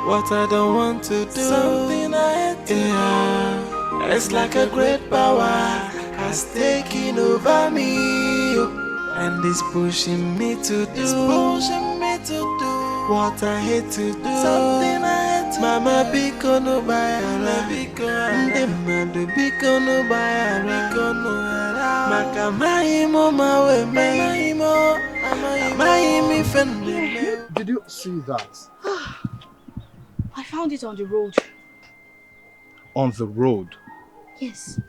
what I don't want to do. Something I hate to do. It's like a great power has taken over me, and it's pushing me to do. It's pushing me to do what I hate to do. Something I hate to do. Mama biko no bayara, ndemadu biko no bayara, maka maimo mawe maimo, maimi fende. Did you see that? I found it on the road. On the road? Yes.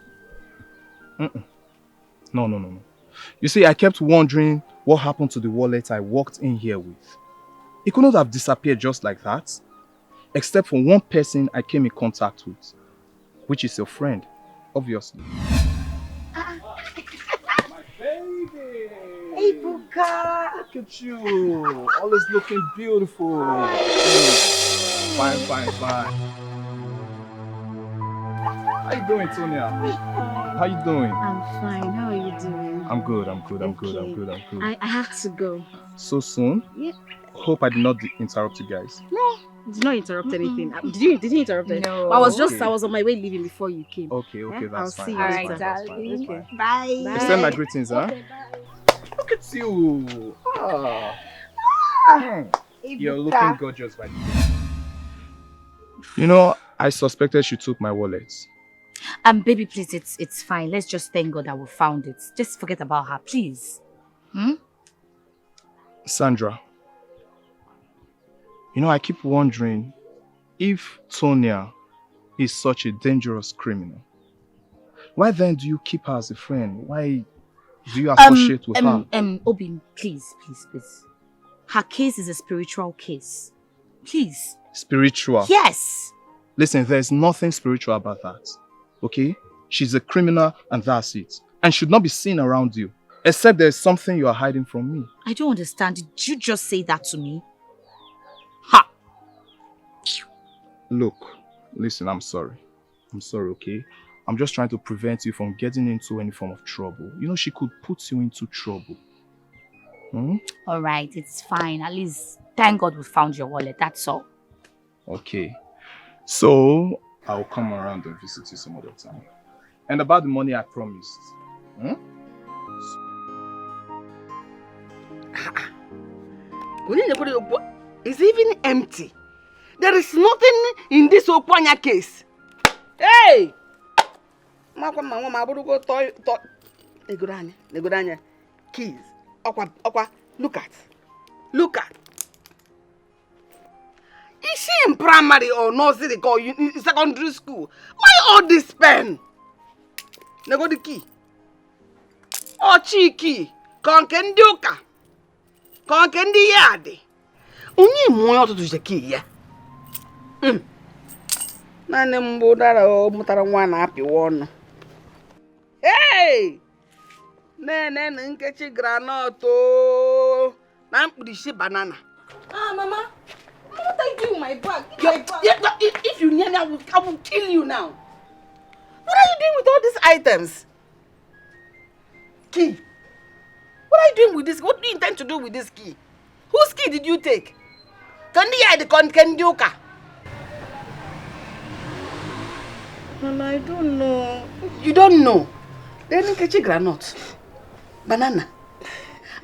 No. You see, I kept wondering what happened to the wallet I walked in here with. It could not have disappeared just like that. Except for one person I came in contact with, which is your friend, obviously. My baby! Hey, Buka! Look at you! Always looking beautiful. Fine. How you doing, Tonya? How you doing? I'm fine. How are you doing? I'm good. I have to go. So soon? Yeah. Hope I did not interrupt you guys. No, did not interrupt anything. Did you interrupt anything? No. I was on my way leaving before you came. Okay, Yeah? that's I'll fine. see you That's later. fine, that's fine, Darling. that's fine. Bye. Extend my greetings, huh? Okay, bye. Look at you. You're looking gorgeous, by the way. You know, I suspected she took my wallet. Baby, please, it's fine. Let's just thank God that we found it. Just forget about her, please. Sandra, you know, I keep wondering if Tonya is such a dangerous criminal. Why then do you keep her as a friend? Why do you associate with her? Obim, please. Her case is a spiritual case. Please. Spiritual? Yes. Listen, there's nothing spiritual about that. Okay? She's a criminal and that's it. And should not be seen around you. Except there's something you are hiding from me. I don't understand. Did you just say that to me? Ha! Look, listen, I'm sorry. I'm sorry, okay? I'm just trying to prevent you from getting into any form of trouble. You know, she could put you into trouble. Alright, it's fine. At least, thank God we found your wallet. That's all. Okay. So, I'll come around and visit you some other time. And about the money I promised. It's even empty. There is nothing in this Okwanya case. Hey! Keys. Okwa, look at. Is she in primary or nursery or in secondary school? Why all this pen? Nego the key. Oh, cheeky. Konkendi uka. Konkendi yadi. Unyi mwoyo to the key, yeah? Nane mbudara o mutara mwana happy one. Hey! Nene nkechi granoto. Nampudishi banana. Mama. What are you doing with my bag? If you near me, I will kill you now. What are you doing with all these items? Key. What are you doing with this? What do you intend to do with this key? Whose key did you take? Kenduka. Mama, I don't know. You don't know? Then Nkechi granite. Banana.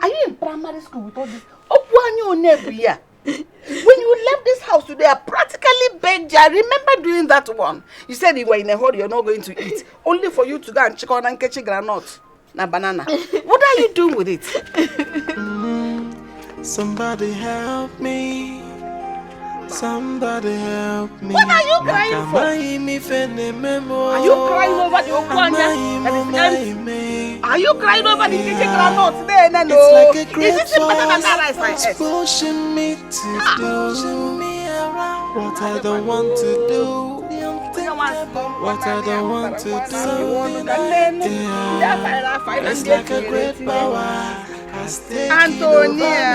Are you in primary school with all this? When you left this house today, I practically begged you. I remember doing that one. You said you were in a hurry, you're not going to eat. Only for you to go and check on Nkechi granite. Na banana. What are you doing with it? Somebody help me. Somebody help me. What are you crying for? Are you crying over the Okwanya that is empty? Are you crying over the Nkechi granite there? No. It's like a great Is this better than that rice I ate? pushing me to do what I don't want to do. What I don't want to do. Yeah. It's like a great power. Antonia,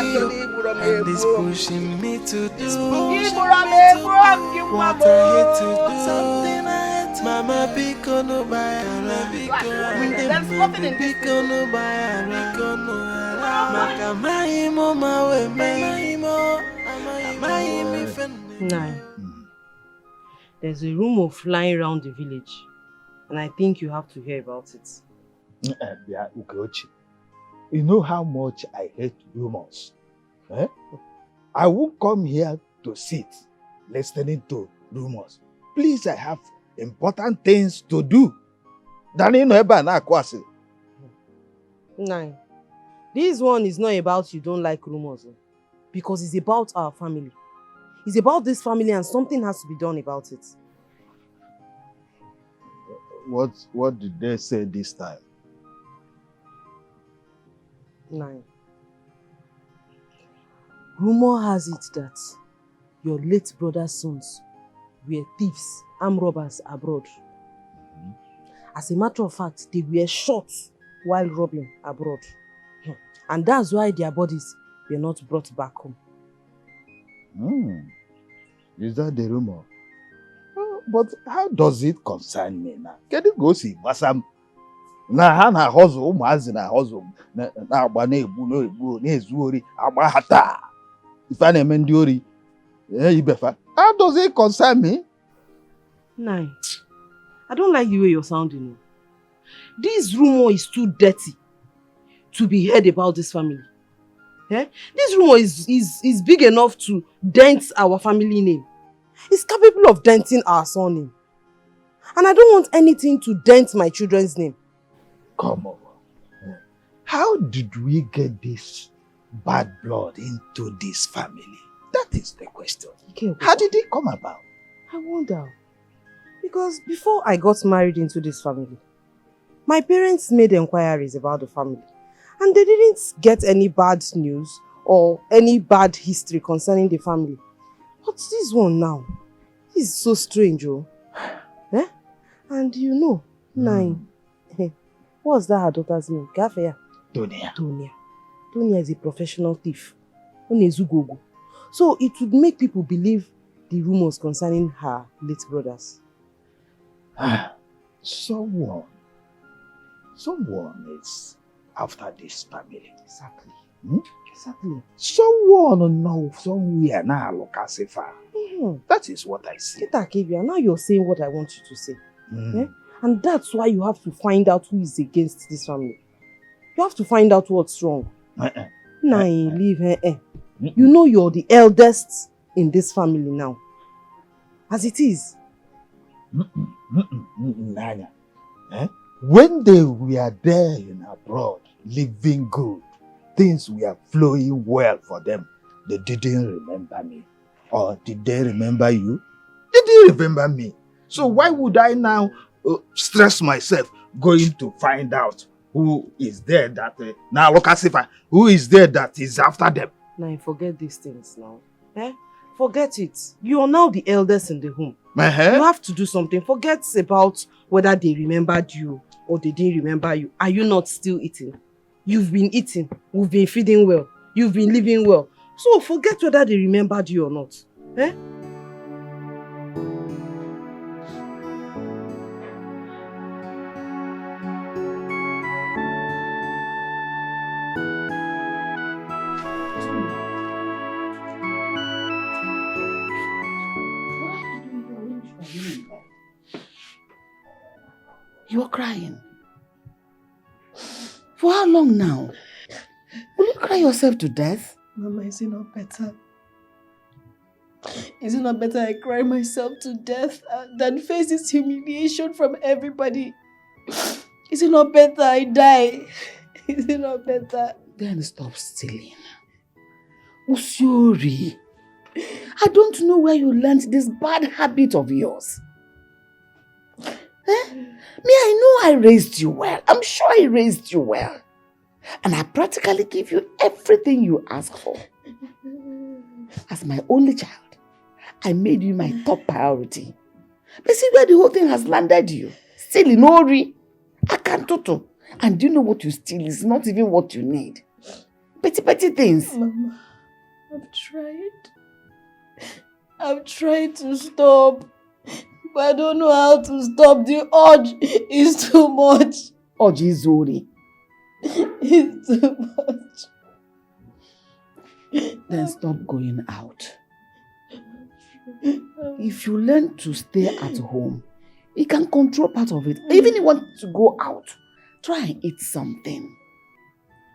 and it's pushing me to do what I hate to do. Something I hate. Mama biko no bayara, there's nothing in this. biko no bayara, maka maimo mawe maimo, maimi fenne. Nah, there's a rumor flying around the village, and I think you have to hear about it. Yeah, Ugochi. You know how much I hate rumors. Eh? I won't come here to sit listening to rumors. Please, I have important things to do. Nah, this one is not about you don't like rumors, because it's about our family. It's about this family and something has to be done about it. What did they say this time? Nah. Rumor has it that your late brother's sons were thieves, armed robbers abroad. As a matter of fact, they were shot while robbing abroad. And that's why their bodies were not brought back home. Is that the rumor? But how does it concern me now? Can you go see Basam? Na na hustle, umazi na hustle, na agba na egbu na egbu na ezu ori, agba hata. If I name ndi ori, Ibefa. How does it concern me? Nah, I don't like the way you're sounding. This rumor is too dirty to be heard about this family. Eh? This rumor is big enough to dent our family name. It's capable of denting our surname. And I don't want anything to dent my children's name. Come on. How did we get this bad blood into this family? That is the question. Okay, how did it come about? I wonder. Because before I got married into this family, my parents made inquiries about the family. And they didn't get any bad news or any bad history concerning the family. But this one now, this is so strange, oh. Eh? And you know, Nine, what's that her daughter's name? Gafea? Tonia. Tonia is a professional thief. So it would make people believe the rumors concerning her late brothers. Someone is after this family. Exactly. Exactly. Someone knows somewhere now, look as if that is what I see. Now you're saying what I want you to say. Eh? And that's why you have to find out who is against this family. You have to find out what's wrong. Leave her. You know you're the eldest in this family now. As it is. Nanya. When they were there in abroad, living good, things were flowing well for them, they didn't remember me. Or did they remember you? They didn't remember me. So why would I now stress myself going to find out who is there that now look as if who is there that is after them? Now forget these things now. Forget it. You are now the eldest in the home. You have to do something. Forget about whether they remembered you or they didn't remember you. Are you not still eating? You've been eating. We've been feeding well. You've been living well. So forget whether they remembered you or not. You are crying. For how long now? Will you cry yourself to death? Mama, is it not better? Is it not better I cry myself to death than face this humiliation from everybody? Is it not better I die? Is it not better? Then stop stealing. Usiori, I don't know where you learned this bad habit of yours. Me, I know I raised you well. I'm sure I raised you well. And I practically give you everything you ask for. As my only child, I made you my top priority. But see where the whole thing has landed you. Still in Ori. I can't toto. And do you know what you steal is not even what you need. Petty things. Mama, I've tried to stop. But I don't know how to stop. The urge is too much. Urge is Ori. It's too much. Then stop going out. If you learn to stay at home, you can control part of it. Even if you want to go out, try and eat something.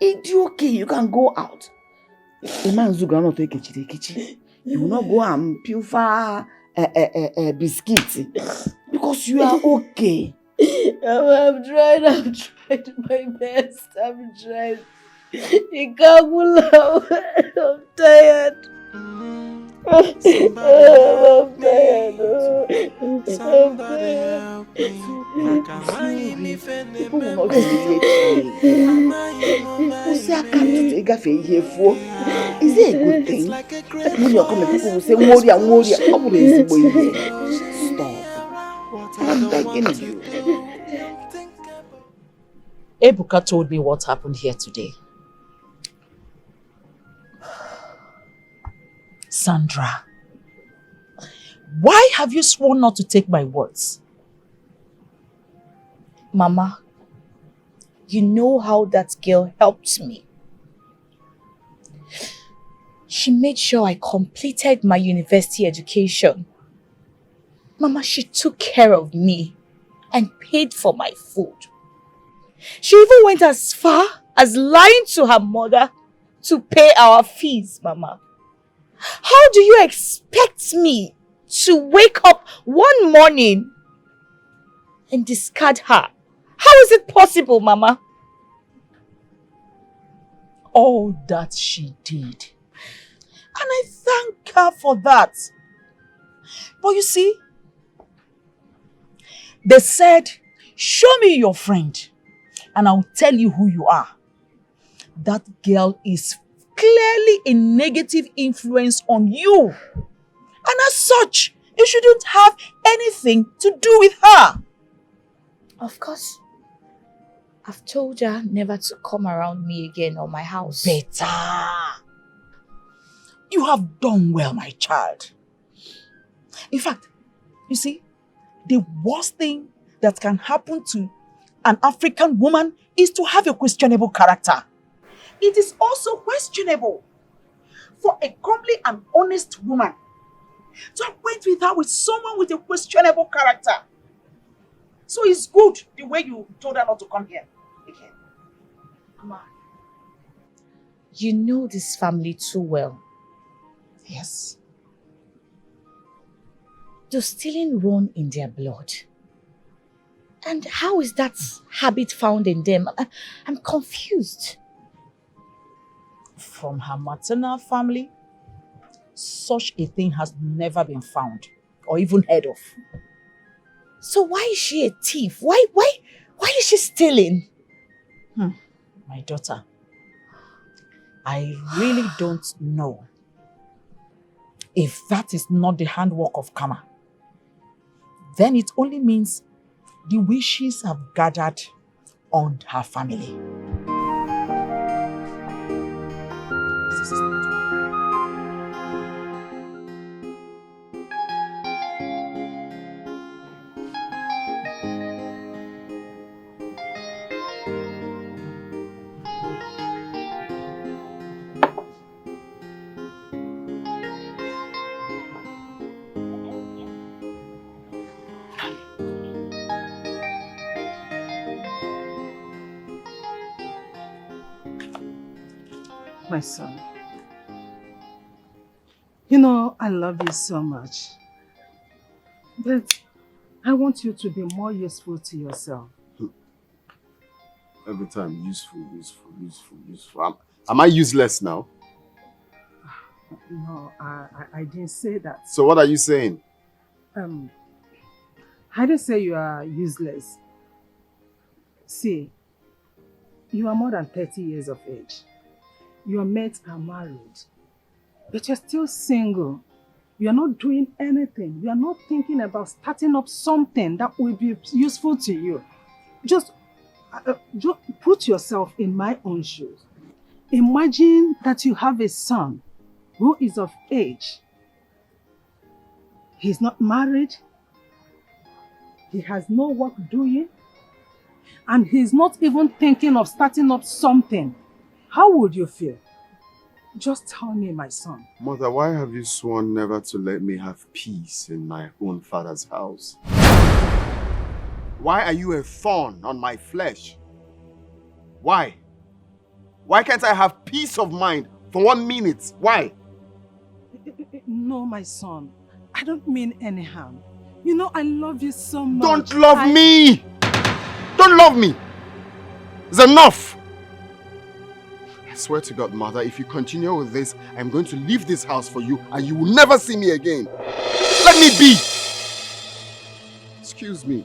It's okay, you can go out. A man's going to take a you will not go and pilfer biscuits because you are okay. I'm trying my best. I'm trying. You can't pull out. I'm tired. I'm tired. Somebody help me. People will not humiliate me. Who say I can't take a here for? Is it a good thing? When you come, people will say, Warrior. Always stop. I'm begging you. Ebuka told me what happened here today. Sandra, why have you sworn not to take my words? Mama, you know how that girl helped me. She made sure I completed my university education. Mama, she took care of me and paid for my food. She even went as far as lying to her mother to pay our fees, Mama. How do you expect me to wake up one morning and discard her? How is it possible, Mama? All that she did. And I thank her for that. But you see, they said, show me your friend and I'll tell you who you are. That girl is clearly a negative influence on you. And as such, you shouldn't have anything to do with her. Of course. I've told her never to come around me again or my house. Better. You have done well, my child. In fact, you see, the worst thing that can happen to an African woman is to have a questionable character. It is also questionable for a comely and honest woman to acquaint with her with someone with a questionable character. So it's good the way you told her not to come here again. Come on. You know this family too well. Yes. Does stealing run in their blood? And how is that habit found in them? I'm confused. From her maternal family, such a thing has never been found or even heard of. So why is she a thief? Why is she stealing? My daughter, I really don't know if that is not the handwork of karma. Then it only means the wishes have gathered on her family. My son, you know I love you so much, but I want you to be more useful to yourself. Every time, useful. Am I useless now? No, I didn't say that. So what are you saying? I didn't say you are useless. See, you are more than 30 years of age. Your mates are married, but you're still single. You are not doing anything. You are not thinking about starting up something that will be useful to you. Just put yourself in my own shoes. Imagine that you have a son who is of age. He's not married. He has no work doing. And he's not even thinking of starting up something. How would you feel? Just tell me, my son. Mother, why have you sworn never to let me have peace in my own father's house? Why are you a thorn on my flesh? Why? Why can't I have peace of mind for 1 minute? Why? No, my son. I don't mean any harm. You know I love you so much. Don't love me! Don't love me! It's enough! I swear to God, Mother, if you continue with this, I'm going to leave this house for you and you will never see me again. Let me be! Excuse me.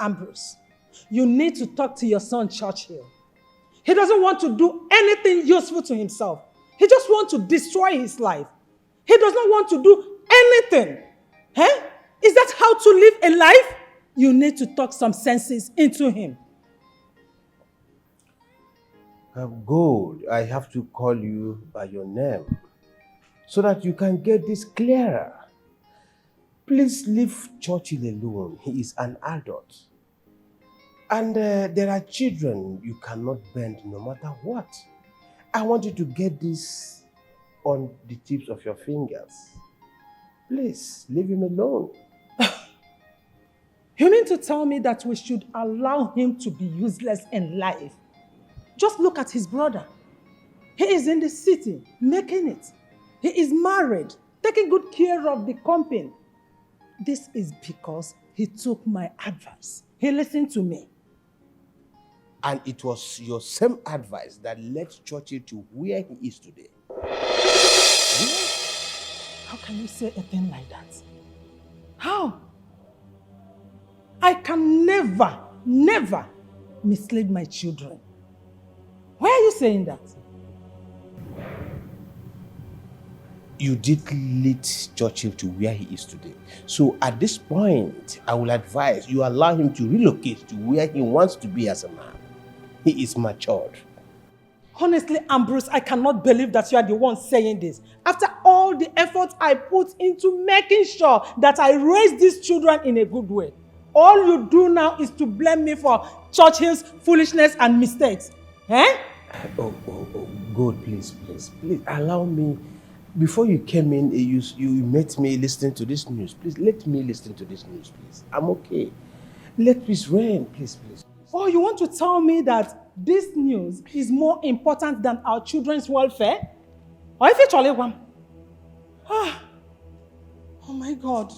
Ambrose, you need to talk to your son Churchill. He doesn't want to do anything useful to himself. He just wants to destroy his life. He does not want to do anything. Eh? Is that how to live a life? You need to talk some senses into him. Gold, I have to call you by your name so that you can get this clearer. Please leave Churchill alone. He is an adult. And there are children you cannot bend no matter what. I want you to get this on the tips of your fingers. Please, leave him alone. You mean to tell me that we should allow him to be useless in life? Just look at his brother. He is in the city, making it. He is married, taking good care of the company. This is because he took my advice. He listened to me. And it was your same advice that led Churchill to where he is today. How can you say a thing like that? How? I can never mislead my children. Why are you saying that? You did lead Churchill to where he is today. So at this point, I will advise you allow him to relocate to where he wants to be as a man. He is matured. Honestly, Ambrose, I cannot believe that you are the one saying this. After all the effort I put into making sure that I raise these children in a good way, all you do now is to blame me for Churchill's foolishness and mistakes. Eh? Oh, God, please, allow me. Before you came in, you met me listening to this news. Please, let me listen to this news, please. I'm okay. Let peace reign, please. Oh, you want to tell me that this news is more important than our children's welfare? Or if it's only one? Oh my God.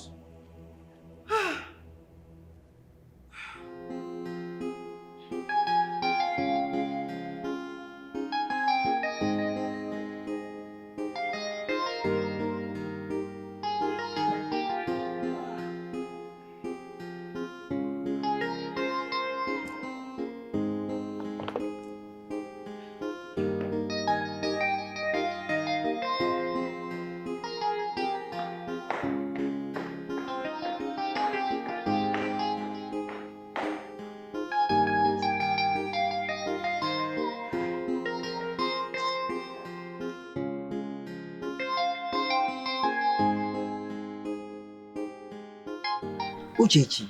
Uchechi,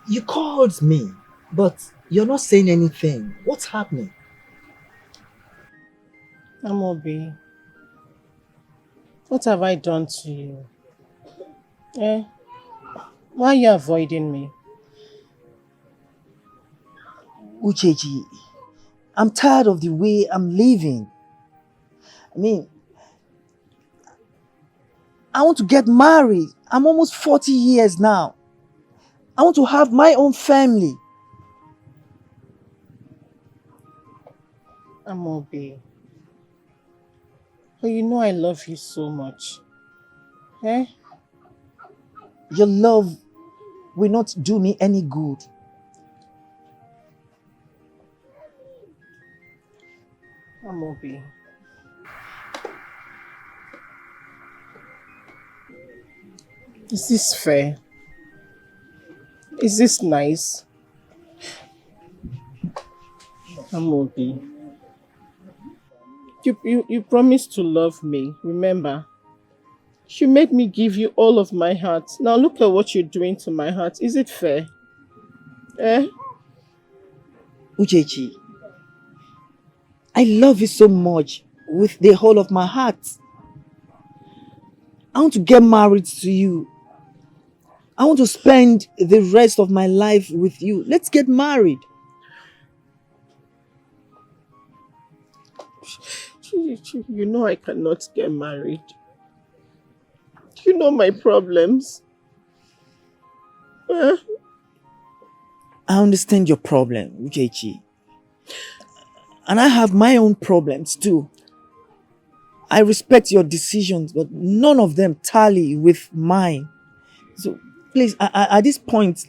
you called me, but you're not saying anything. What's happening? Amobi, what have I done to you? Eh? Why are you avoiding me? Uchechi, I'm tired of the way I'm living. I mean, I want to get married. I'm almost 40 years now. I want to have my own family. Amobi, but you know I love you so much. Eh? Your love will not do me any good. Amobi. Is this fair? Is this nice? Amobi. You promised to love me, remember? You made me give you all of my heart. Now look at what you're doing to my heart. Is it fair? Eh? Uchechi, I love you so much with the whole of my heart. I want to get married to you. I want to spend the rest of my life with you. Let's get married. You know I cannot get married. You know my problems. Eh? I understand your problem, Uchechi. And I have my own problems too. I respect your decisions, but none of them tally with mine. So please, at this point,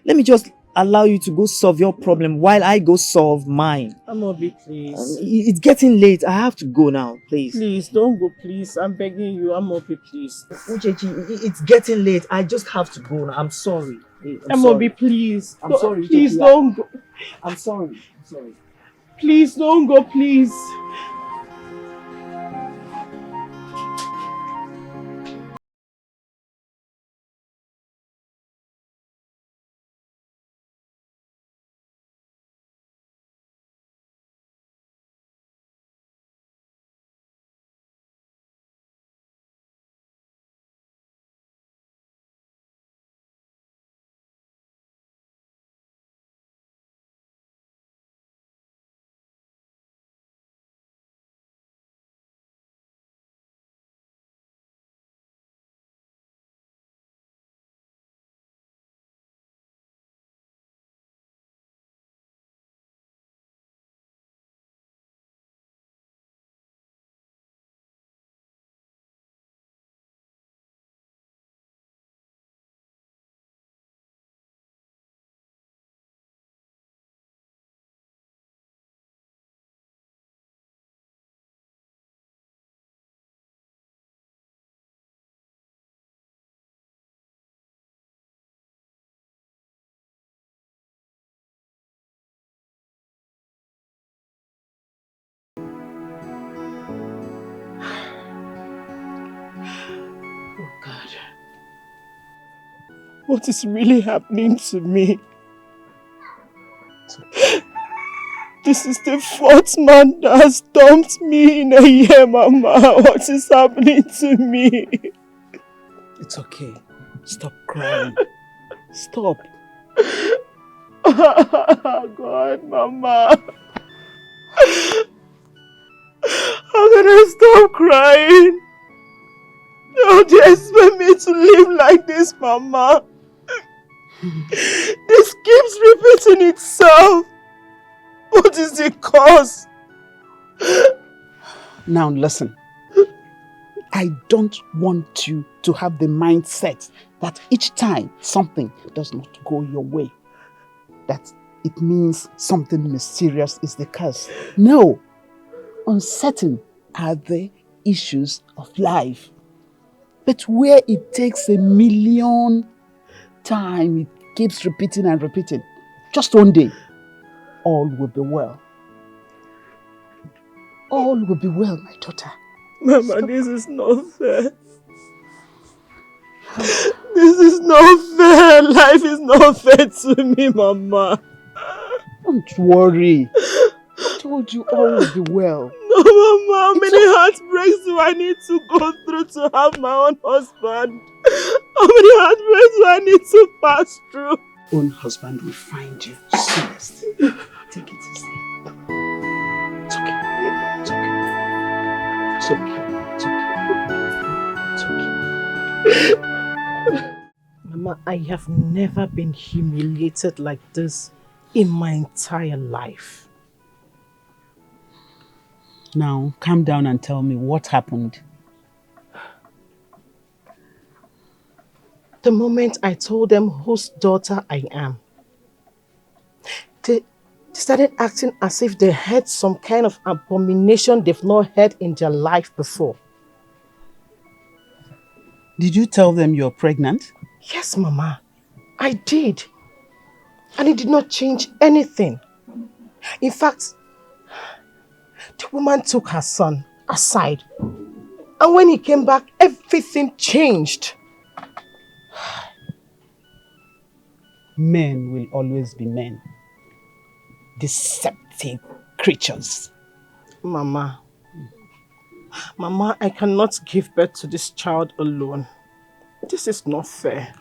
let me just allow you to go solve your problem while I go solve mine. Amobi, please. It's getting late. I have to go now, please. Please, don't go, please. I'm begging you. Amobi, please. Uchechi, it's getting late. I just have to go now. I'm sorry. Amobi, please. I'm sorry. Please Uchechi. don't go. I'm sorry. I'm sorry. Please don't go, please. Oh God. What is really happening to me? This is the fourth man that has dumped me in a year, Mama. What is happening to me? It's okay. Stop crying. Stop. God, Mama. How can I stop crying? How do you expect me to live like this, Mama? This keeps repeating itself. What is the cause? Now listen. I don't want you to have the mindset that each time something does not go your way, that it means something mysterious is the cause. No. Uncertain are the issues of life. But where it takes a million times, it keeps repeating and repeating. Just one day, all will be well. All will be well, my daughter. Mama, this is not fair. This is not fair. Life is not fair to me, Mama. Don't worry. I told you all will be well. No, Mama, how many heartbreaks do I need to go through to have my own husband? How many heartbreaks do I need to pass through? Own husband will find you soonest. Take it easy. It's okay. It's okay. It's okay. It's okay. It's okay. Mama, I have never been humiliated like this in my entire life. Now, calm down and tell me what happened. The moment I told them whose daughter I am, they They started acting as if they had some kind of abomination they've not had in their life before. Did you tell them you're pregnant? Yes, Mama, I did. And it did not change anything. In fact, the woman took her son aside. And when he came back, everything changed. Men will always be men. Deceptive creatures. Mama, I cannot give birth to this child alone. This is not fair.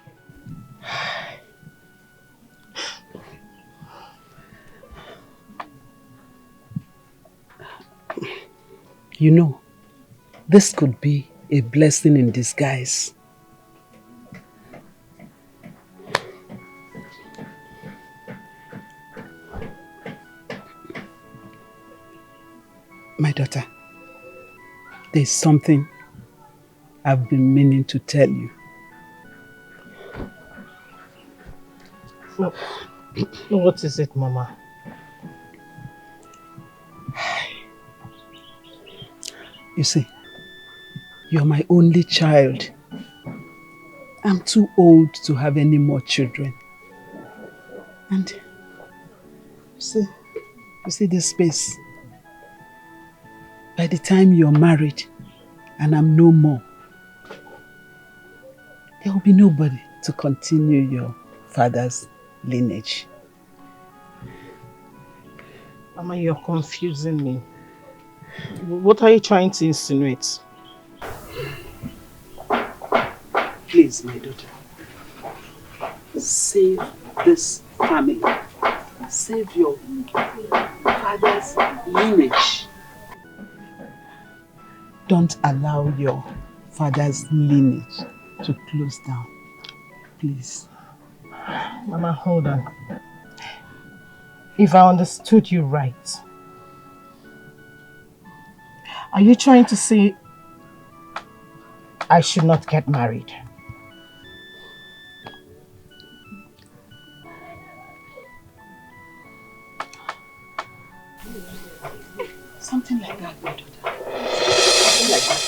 You know, this could be a blessing in disguise. My daughter, there's something I've been meaning to tell you. What is it, Mama? You see, you're my only child. I'm too old to have any more children. And you see this space. By the time you're married and I'm no more, there will be nobody to continue your father's lineage. Mama, you're confusing me. What are you trying to insinuate? Please, my daughter, save this family. Save your father's lineage. Don't allow your father's lineage to close down. Please. Mama, hold on. If I understood you right, are you trying to say I should not get married? Something like that, my daughter. Something like that.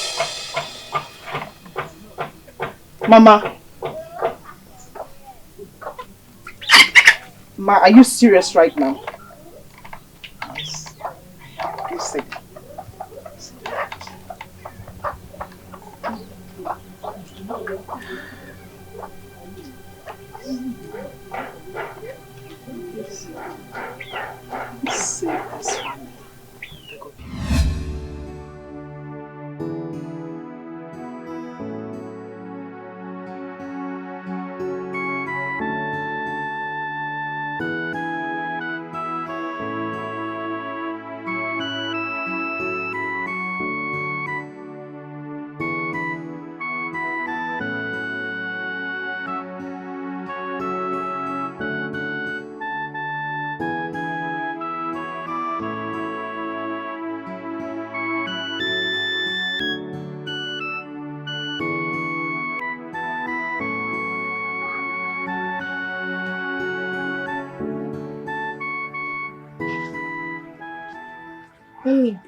Mama. Ma, are you serious right now? Yes. You said it. Save this family. Mommy.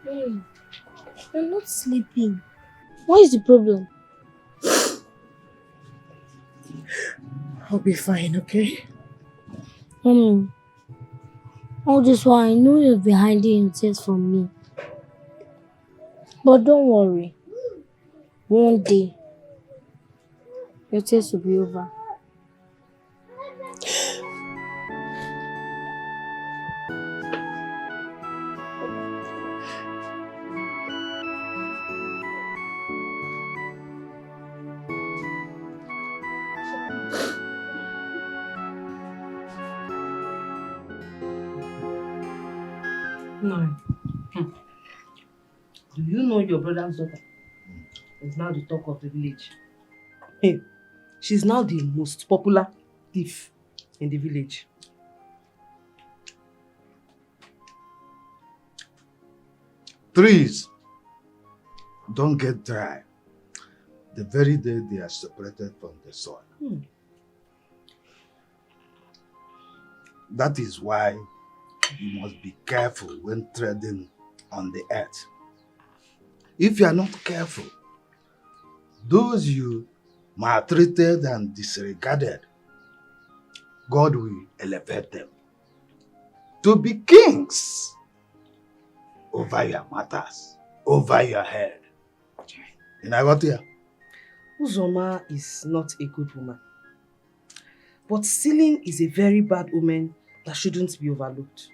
Mommy, I'm not sleeping. What is the problem? I'll be fine, okay? Mommy, all this while I know you've been hiding your tears from me. But don't worry. One day, your tears will be over. No. Do you know your brother's daughter is now the talk of the village? Hey, she's now the most popular thief in the village. Trees don't get dry the very day they are separated from the soil. That is why you must be careful when treading on the earth. If you are not careful, those you maltreated and disregarded, God will elevate them to be kings over your matters, over your head. And I got here. Uzoma is not a good woman. But stealing is a very bad omen that shouldn't be overlooked.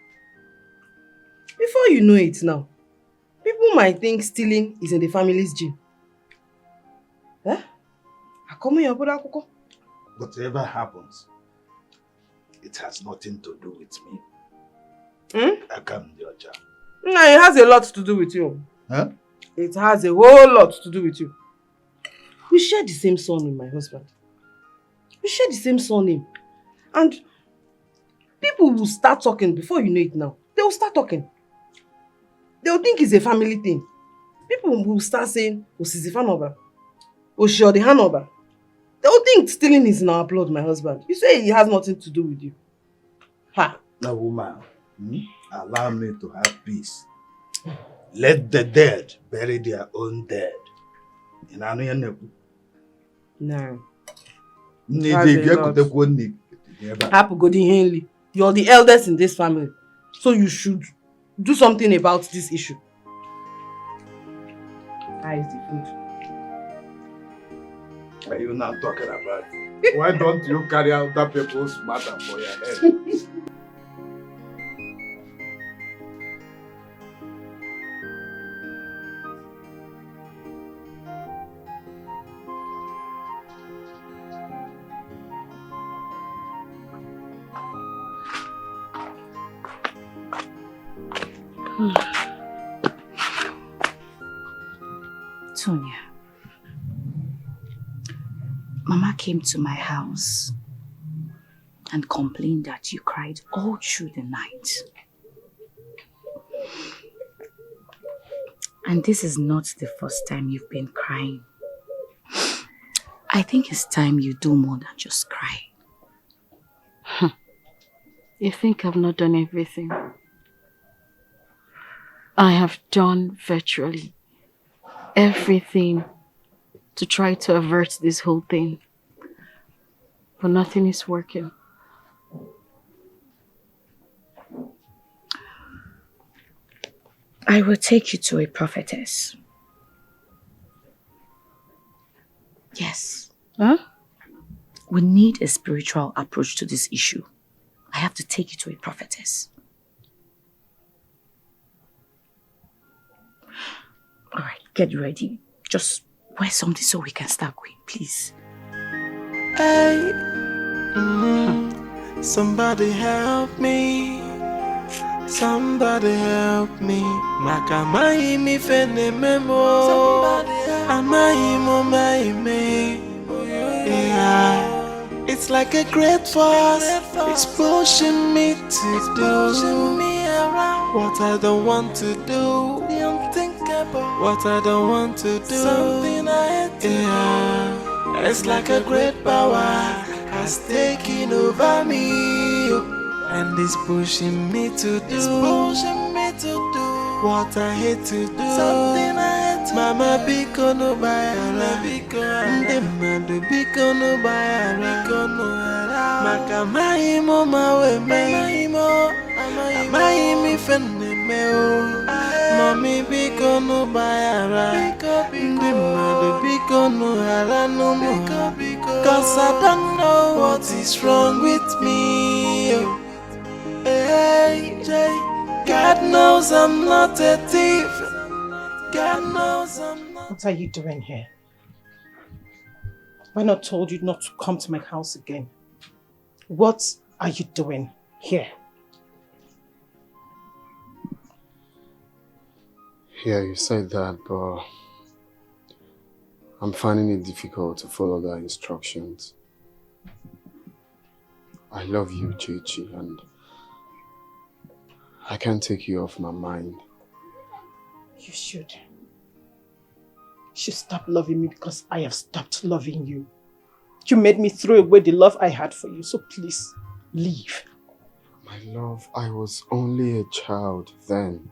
Before you know it now, people might think stealing is in the family's gene. Whatever happens, it has nothing to do with me. I can't judge her. No, it has a lot to do with you. Huh? It has a whole lot to do with you. We share the same surname, my husband. We share the same surname. And people will start talking before you know it now. They will start talking. They will think it's a family thing. People will start saying, Osizifanoba, Oshiodihanoba. They will think stealing is in our blood, my husband. You say it has nothing to do with you. Ha! Now, woman, allow me to have peace. Let the dead bury their own dead. No. Henley. You're the eldest in this family. So you should do something about this issue. How is the food? What are you not talking about? Why don't you carry out that people's matter for your head? Tonya, Mama came to my house and complained that you cried all through the night. And this is not the first time you've been crying. I think it's time you do more than just cry. You think I've not done everything? I have done virtually everything to try to avert this whole thing. But nothing is working. I will take you to a prophetess. Yes. Huh? We need a spiritual approach to this issue. I have to take you to a prophetess. Alright, get ready. Just wear something so we can start going, please. Hey, somebody help me. Somebody help me. Makamai mi fene memo. Amai mo mai me. Yeah. It's like a great force. It's pushing me to do what I don't want to do. What I don't want to do. Something I hate. Yeah. It's like a great power has taken over me. And it's pushing me to do. It's pushing me to do what I hate to do. Something I hate to Mama biko no bayara. Ndemadu biko no bayara. Maka maimo mawe me. Maimi fenne me o. Mommy biko no bayara. Ndemadu biko no hara no mo. Cause I don't know what is wrong with me. Hey, Jay. God knows I'm not a thief. God knows I'm not. What are you doing here? Have I not told you not to come to my house again? What are you doing here? Yeah, you said that, but I'm finding it difficult to follow the instructions. I love you, Chichi, and I can't take you off my mind. You should. You should stop loving me because I have stopped loving you. You made me throw away the love I had for you, so please, leave. My love, I was only a child then.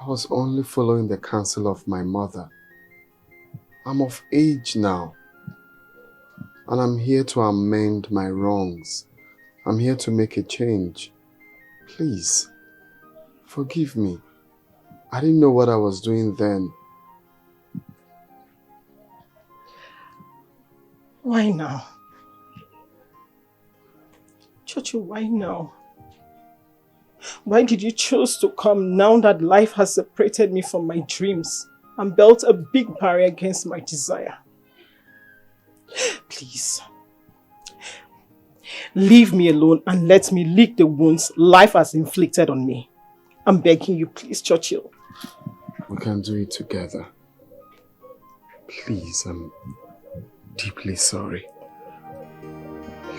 I was only following the counsel of my mother. I'm of age now. And I'm here to amend my wrongs. I'm here to make a change. Please, forgive me. I didn't know what I was doing then. Why now? Chocho, why now? Why did you choose to come now that life has separated me from my dreams and built a big barrier against my desire? Please, leave me alone and let me lick the wounds life has inflicted on me. I'm begging you, please, Churchill. We can do it together. Please, I'm deeply sorry.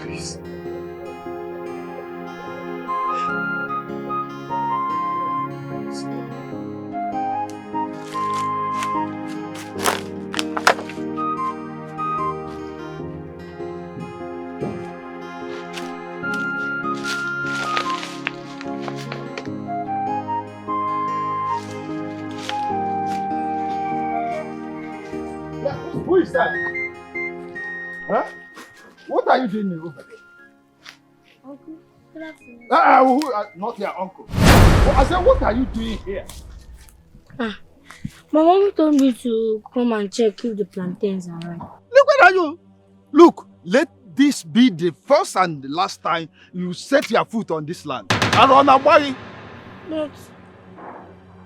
Please. Who is that? Huh? What are you doing over there? Uncle, good afternoon. Not your uncle. I said, what are you doing here? My mom told me to come and check if the plantains are ripe. Look, where are you? Look, let this be the first and the last time you set your foot on this land. And on Abari. But,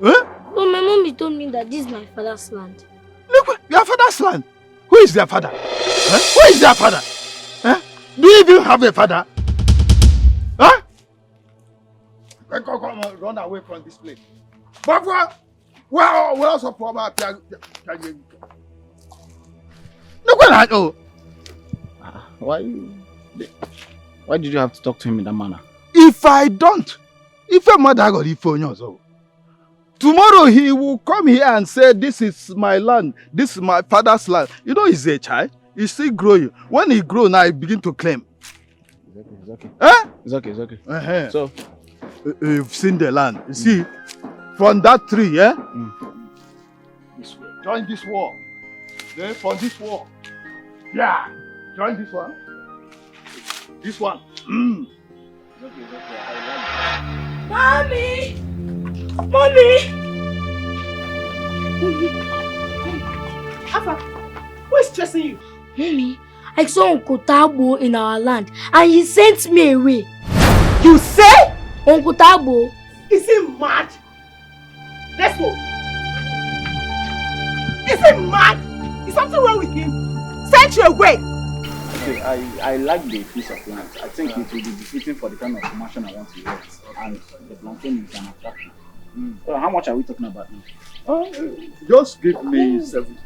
Huh? but my mommy told me that this is my father's land. Look, your father's land. Who is their father? Huh? Who is their father? Huh? Do you even have a father? Huh? Come on, run away from this place. But where else of Look where I go. Why did you have to talk to him in that manner? If I don't, if a mother got the phone also. Tomorrow he will come here and say, this is my land, this is my father's land. You know he's a child, he's still growing. When he grows now, he begin to claim. It's okay. Huh? It's okay. So, you've seen the land. You see, from that tree, yeah? This way. Join this wall. Then from this wall. Yeah. Join this one. This one. It's okay. I like it. Mommy! Mommy! Alpha, who is stressing you? Mommy, I saw Uncle Tabo in our land and he sent me away. You say? Uncle Tabo. Is he mad? Let's go. Is he mad? Is something wrong with him? Send you away. Okay, I like the piece of land. I think it will be befitting for the kind of commercial I want to work. And the plantain is an attraction. So how much are we talking about now? Just give me 17.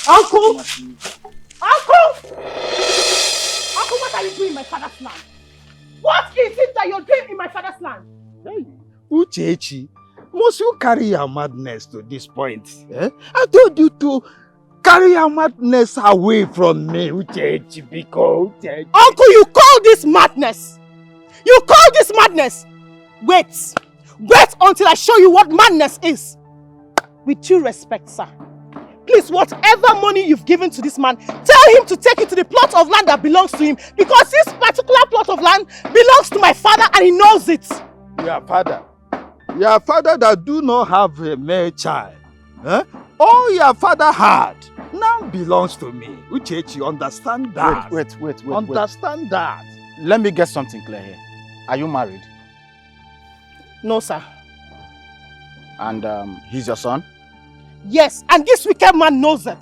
Uncle! Uncle! Uncle, what are you doing in my father's land? What is it that you're doing in my father's land? Hey, Uchechi, must you carry your madness to this point? Eh? I told you to carry your madness away from me, Uchechi, because Uchechi. Uncle, you call this madness? You call this madness? Wait until I show you what madness is. With due respect, sir. Please, whatever money you've given to this man, tell him to take it to the plot of land that belongs to him. Because this particular plot of land belongs to my father and he knows it. Your father that do not have a male child. Eh? All your father had now belongs to me. Uchechi, understand that. Wait. Understand that. Let me get something clear here. Are you married? No, sir. And he's your son? Yes, and this wicked man knows it.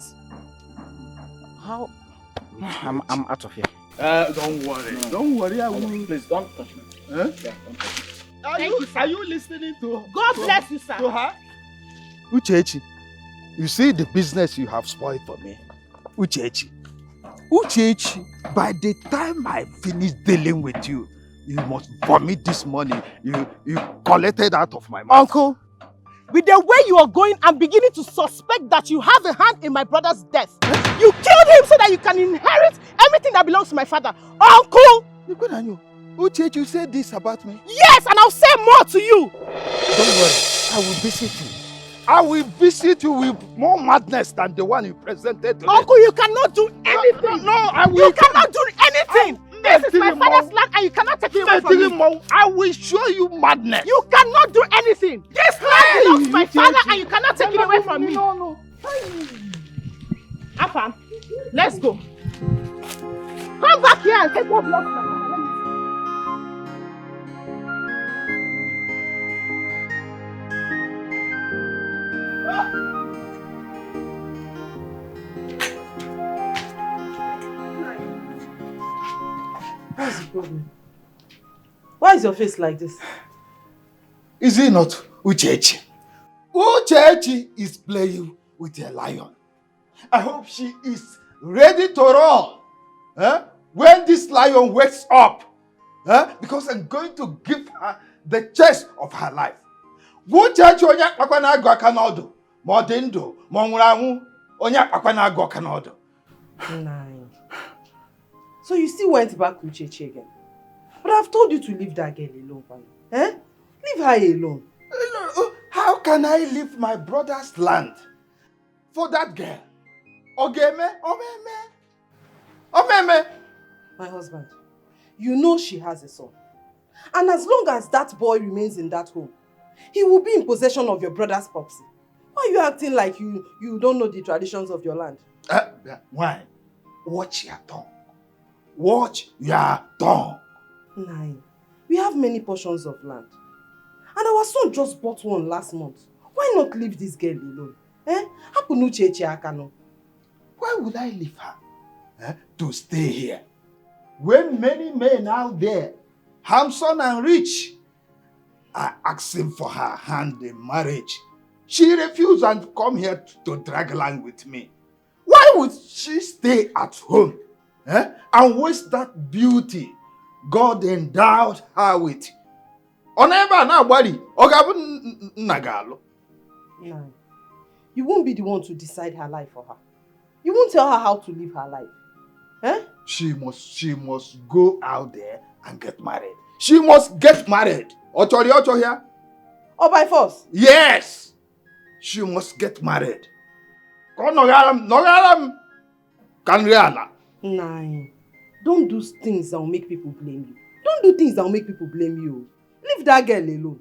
How? I'm out of here. Don't worry. No. Don't worry. I will. Please don't touch me. Huh? Yeah, don't touch me. Are you listening to her? God bless you, sir. To her? Uchechi, you see the business you have spoiled for me. Uchechi, by the time I finish dealing with you, you must vomit this money you collected out of my mouth. Uncle, With the way you are going, I'm beginning to suspect that you have a hand in my brother's death. You killed him so that you can inherit everything that belongs to my father. Uncle! Uche, you said this about me? Yes, and I'll say more to you. Don't worry, I will visit you. I will visit you with more madness than the one you presented today. Uncle, you cannot do anything. No, I will. You cannot do anything. This is my father's land and you cannot take it away from me. I will show you madness. You cannot do anything. This land belongs to my father and you cannot take it away from me. No. Afam, let's go. Come back here and take what belongs to my father. What's the problem? Why is your face like this? Is it not Uchechi? Uchechi is playing with a lion. I hope she is ready to run. When this lion wakes up. Because I'm going to give her the chance of her life. Uchechi onye akpakwana agụ aka n'ọdụ. Ma ọ dị ndụ, ma ọ nwụrụ anwụ, onye akpakwana agụ aka n'ọdụ. Nine. So you still went back to Uchechi again? But I've told you to leave that girl alone, Panya. Leave her alone. How can I leave my brother's land for that girl? Ogeme? Omeme? My husband, you know she has a son. And as long as that boy remains in that home, he will be in possession of your brother's property. Why are you acting like you don't know the traditions of your land? Why? Watch your tongue. Watch your tongue. Nine. We have many portions of land. And our son just bought one last month. Why not leave this girl alone? Why would I leave her to stay here? When many men out there, handsome and rich, are asking for her hand in marriage, she refused and come here to drag along with me. Why would she stay at home and waste that beauty God endowed her with? No. You won't be the one to decide her life for her. You won't tell her how to live her life. She must go out there and get married. She must get married. Ocho here? Or by force? Yes! She must get married. Nogaram. Kanriana. Nine. Don't do things that will make people blame you. Don't do things that will make people blame you. Leave that girl alone.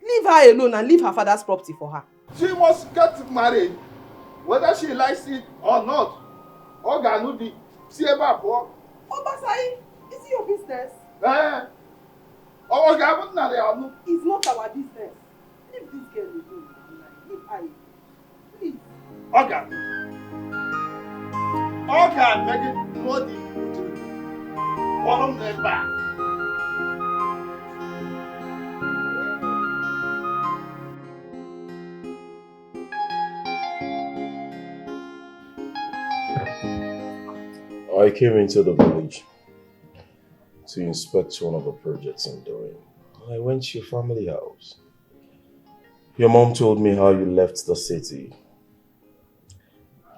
Leave her alone and leave her father's property for her. She must get married, whether she likes it or not. Oganudi, Sieba Bo. Oh, Basai, is it your business? It's not our business. Leave this girl alone. Leave her alone. Please. Ogan, make it bloody. Bottom the back. I came into the village to inspect one of the projects I'm doing. I went to your family house. Your mom told me how you left the city,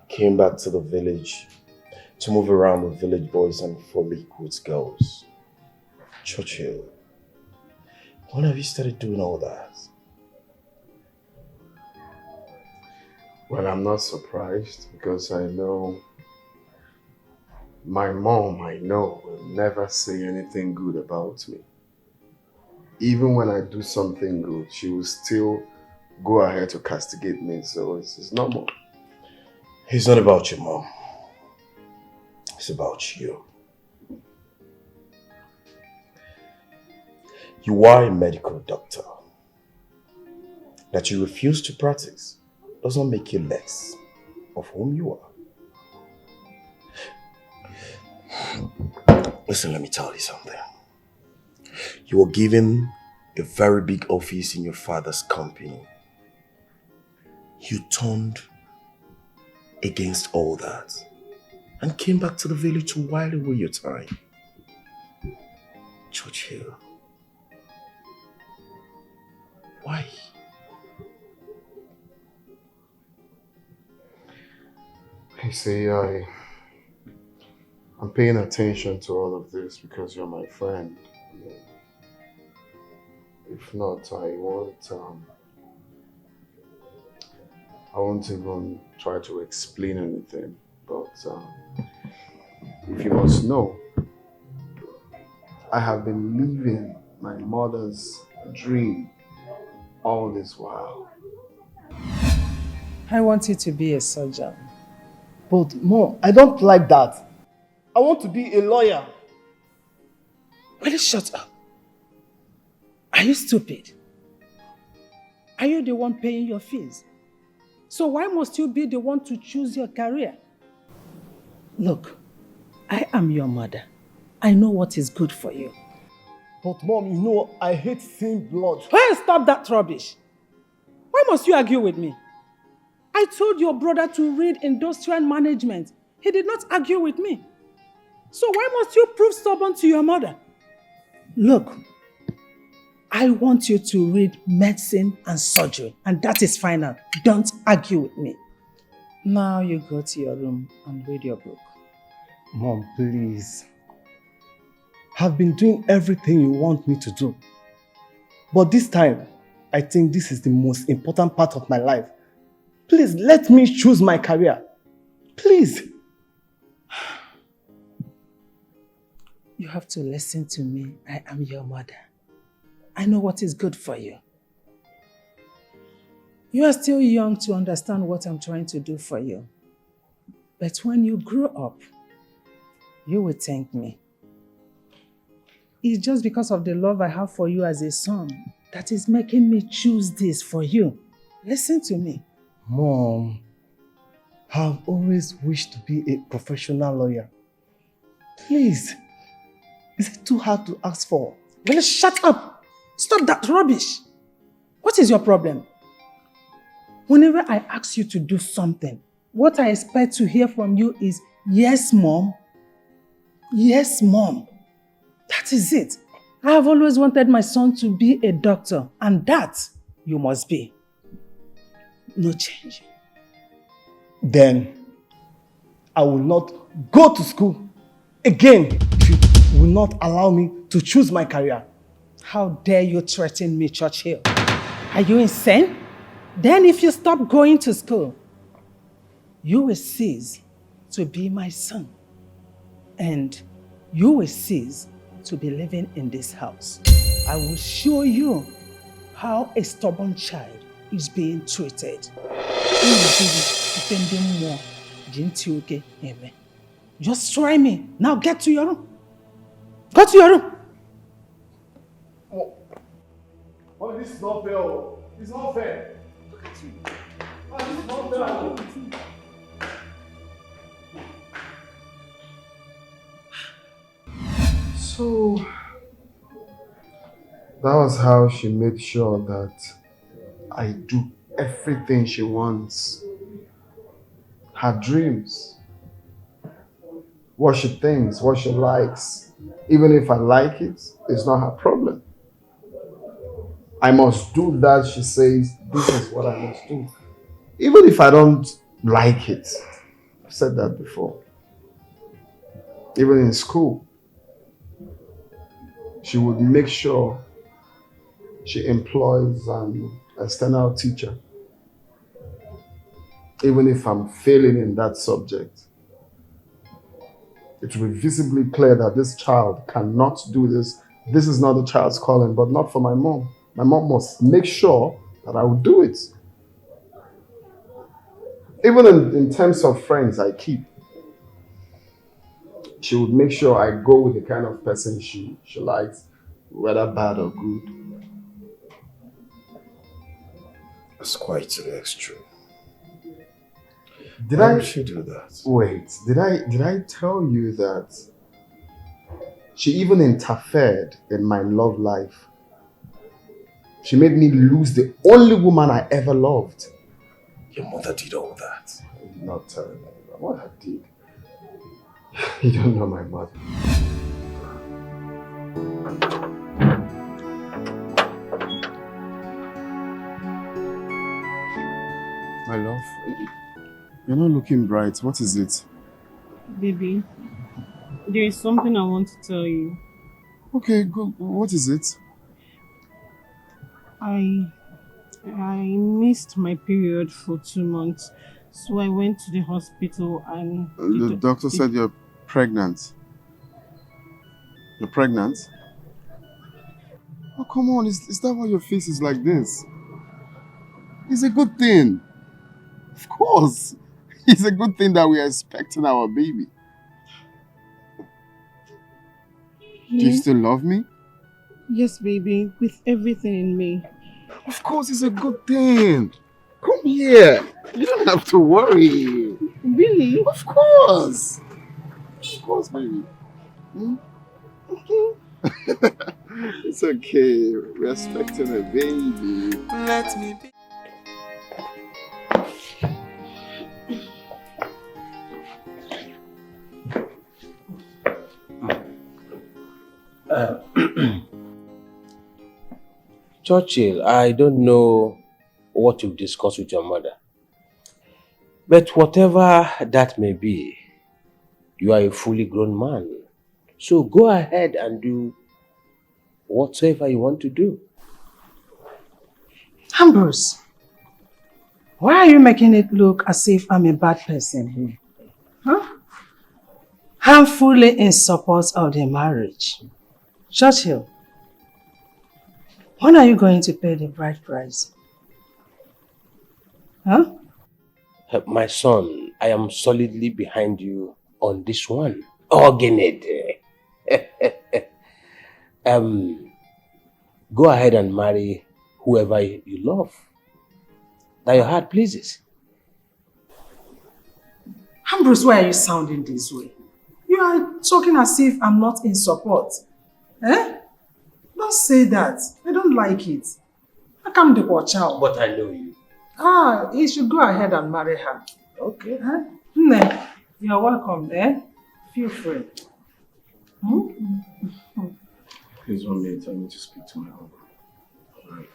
came back to the village to move around with village boys and frolic with girls. Churchill, when have you started doing all that? Well, I'm not surprised because I know my mom, will never say anything good about me. Even when I do something good, she will still go ahead to castigate me, so it's normal. It's not about your mom. It's about you. You are a medical doctor. That you refuse to practice does not make you less of whom you are. Listen, let me tell you something. You were given a very big office in your father's company. You turned against all that and came back to the village to while away your time. Churchill. Why? You see, I'm paying attention to all of this because you're my friend. If not, I won't even try to explain anything. But if you must know, I have been living my mother's dream all this while. I want you to be a surgeon. But Mom, I don't like that. I want to be a lawyer. Will you shut up? Are you stupid? Are you the one paying your fees? So why must you be the one to choose your career? Look, I am your mother. I know what is good for you. But Mom, you know I hate seeing blood. Hey, stop that rubbish. Why must you argue with me? I told your brother to read industrial management. He did not argue with me. So why must you prove stubborn to your mother? Look, I want you to read medicine and surgery, and that is final. Don't argue with me. Now you go to your room and read your book. Mom, please. I've been doing everything you want me to do. But this time, I think this is the most important part of my life. Please, let me choose my career. Please. You have to listen to me. I am your mother. I know what is good for you. You are still young to understand what I'm trying to do for you. But when you grow up, you will thank me. It's just because of the love I have for you as a son that is making me choose this for you. Listen to me. Mom, I've always wished to be a professional lawyer. Please, is it too hard to ask for? Well, shut up! Stop that rubbish! What is your problem? Whenever I ask you to do something, what I expect to hear from you is, yes, Mom. Yes, Mom. That is it. I have always wanted my son to be a doctor, and that you must be. No change. Then I will not go to school again if you will not allow me to choose my career. How dare you threaten me, Churchill? Are you insane? Then if you stop going to school, you will cease to be my son. And you will cease to be living in this house. I will show you how a stubborn child is being treated. Just try me. Now get to your room. Go to your room. Oh, this is not fair. It's not fair. Look at you. Oh, this is not fair. So, that was how she made sure that I do everything she wants. Her dreams. What she thinks, what she likes. Even if I like it, it's not her problem. I must do that, she says, this is what I must do. Even if I don't like it. I've said that before. Even in school, she would make sure she employs an external teacher. Even if I'm failing in that subject. It will be visibly clear that this child cannot do this. This is not the child's calling, but not for my mom. My mom must make sure that I will do it. Even in terms of friends I keep, she would make sure I go with the kind of person she likes, whether bad or good. That's quite to the extreme. Why would she do that? Wait, did I tell you that she even interfered in my love life? She made me lose the only woman I ever loved. Your mother did all that. I did not tell you what I did. You don't know my mother. My love, You're not looking bright. What is it? Baby, there is something I want to tell you. Okay, good. What is it? I missed my period for 2 months, so I went to the hospital and The doctor said you're pregnant. You're pregnant? Oh, come on. Is that why your face is like this? It's a good thing. Of course. It's a good thing that we are expecting our baby. Do you still love me? Yes, baby, with everything in me. Of course, it's a good thing. Come here. You don't have to worry. Really? Of course. Of course, baby. Hmm? It's okay. We're expecting a baby. Let me be. Churchill, I don't know what you've discussed with your mother. But whatever that may be, you are a fully grown man. So go ahead and do whatsoever you want to do. Ambrose, why are you making it look as if I'm a bad person here? Huh? I'm fully in support of the marriage. Churchill, when are you going to pay the bride price? Huh? My son, I am solidly behind you on this one. Organid. Go ahead and marry whoever you love, that your heart pleases. Ambrose, why are you sounding this way? You are talking as if I'm not in support. Eh? Don't say that. I don't like it. I can't do watch out. But I know you. He should go ahead and marry her. Okay. Huh? Nne, you're welcome, eh? Feel free. Please 1 minute, I need to speak to my uncle. Alright.